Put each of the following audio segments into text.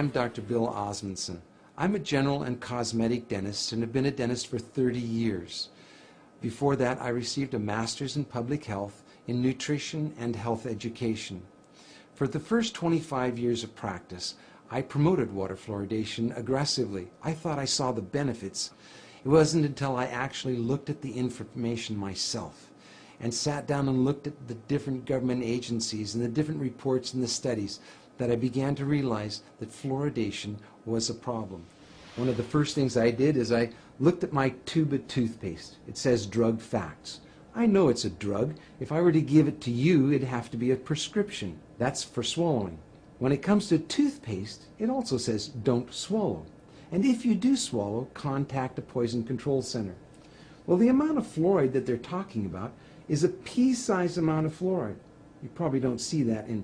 I'm Dr. Bill Osmondson. I'm a general and cosmetic dentist and have been a dentist for 30 years. Before that, I received a master's in public health in nutrition and health education. For the first 25 years of practice, I promoted water fluoridation aggressively. I thought I saw the benefits. It wasn't until I actually looked at the information myself and sat down and looked at the different government agencies and the different reports and the studies that I began to realize that fluoridation was a problem. One of the first things I did is I looked at my tube of toothpaste. It says drug facts. I know it's a drug. If I were to give it to you, it'd have to be a prescription. That's for swallowing. When it comes to toothpaste, it also says don't swallow. And if you do swallow, contact a poison control center. Well, the amount of fluoride that they're talking about is a pea-sized amount of fluoride. You probably don't see that in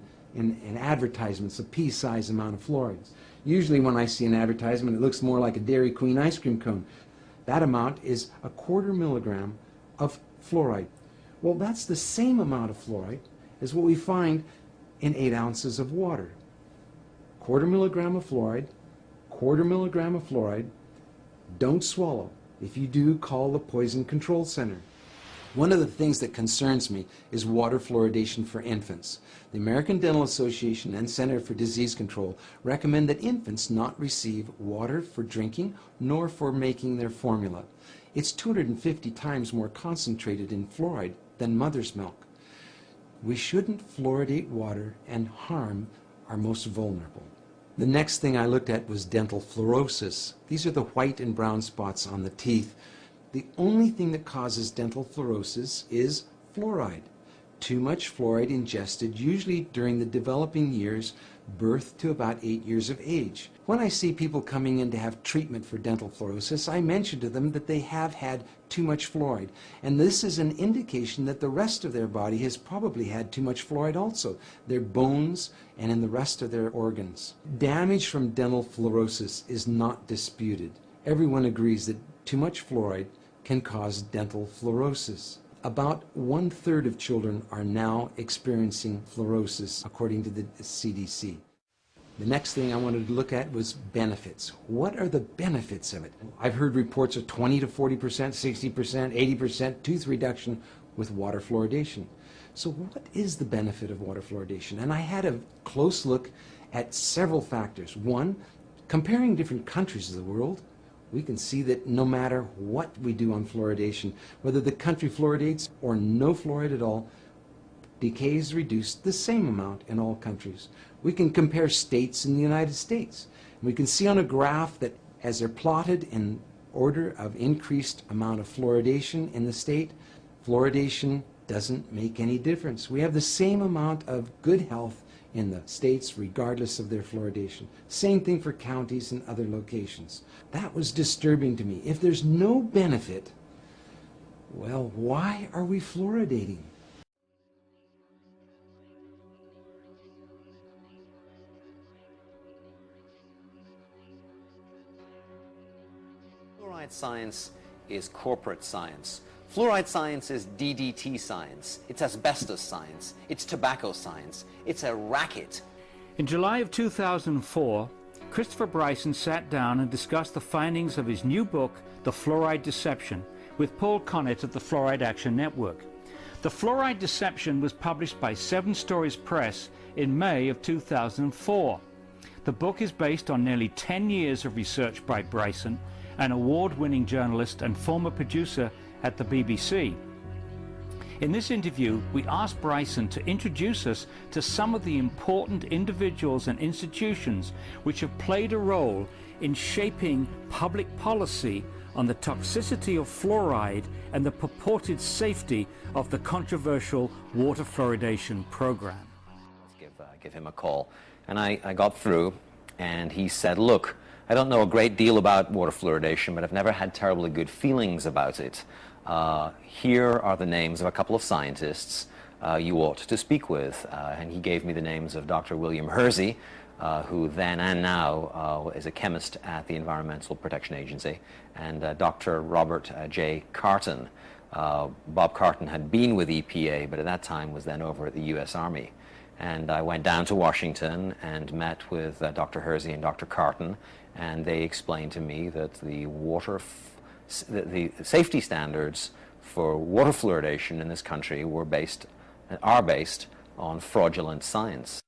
advertisements, a pea-sized amount of fluorides. Usually when I see an advertisement, it looks more like a Dairy Queen ice cream cone. That amount is a 1/4 milligram of fluoride. Well, that's the same amount of fluoride as what we find in 8 ounces of water. 1/4 milligram of fluoride, 1/4 milligram of fluoride. Don't swallow. If you do, call the Poison Control Center. One of the things that concerns me is water fluoridation for infants. The American Dental Association and Center for Disease Control recommend that infants not receive water for drinking nor for making their formula. It's 250 times more concentrated in fluoride than mother's milk. We shouldn't fluoridate water and harm our most vulnerable. The next thing I looked at was dental fluorosis. These are the white and brown spots on the teeth. The only thing that causes dental fluorosis is fluoride. Too much fluoride ingested, usually during the developing years, birth to about 8 years of age. When I see people coming in to have treatment for dental fluorosis, I mention to them that they have had too much fluoride. And this is an indication that the rest of their body has probably had too much fluoride also, their bones and in the rest of their organs. Damage from dental fluorosis is not disputed. Everyone agrees that too much fluoride can cause dental fluorosis. About 1/3 of children are now experiencing fluorosis, according to the CDC. The next thing I wanted to look at was benefits. What are the benefits of it? I've heard reports of 20 to 40%, 60%, 80% tooth reduction with water fluoridation. So what is the benefit of water fluoridation? And I had a close look at several factors. One, comparing different countries of the world, we can see that no matter what we do on fluoridation, whether the country fluoridates or no fluoride at all, decay is reduced the same amount in all countries. We can compare states in the United States. We can see on a graph that as they're plotted in order of increased amount of fluoridation in the state, fluoridation doesn't make any difference. We have the same amount of good health in the states regardless of their fluoridation. Same thing for counties and other locations. That was disturbing to me. If there's no benefit, well, why are we fluoridating? Fluoride science is corporate science. Fluoride science is DDT science, it's asbestos science, it's tobacco science, it's a racket. In July of 2004, Christopher Bryson sat down and discussed the findings of his new book, The Fluoride Deception, with Paul Connett of the Fluoride Action Network. The Fluoride Deception was published by 7 Stories Press in May of 2004. The book is based on nearly 10 years of research by Bryson, an award-winning journalist and former producer at the BBC. In this interview, we asked Bryson to introduce us to some of the important individuals and institutions which have played a role in shaping public policy on the toxicity of fluoride and the purported safety of the controversial water fluoridation program. Give him a call. And I got through, and he said, look, I don't know a great deal about water fluoridation, but I've never had terribly good feelings about it. Here are the names of a couple of scientists you ought to speak with. And he gave me the names of Dr. William Hersey, who then and now is a chemist at the Environmental Protection Agency, and Dr. Robert J. Carton. Bob Carton had been with EPA, but at that time was then over at the U.S. Army. And I went down to Washington and met with Dr. Hersey and Dr. Carton, and they explained to me that the safety standards for water fluoridation in this country are based on fraudulent science.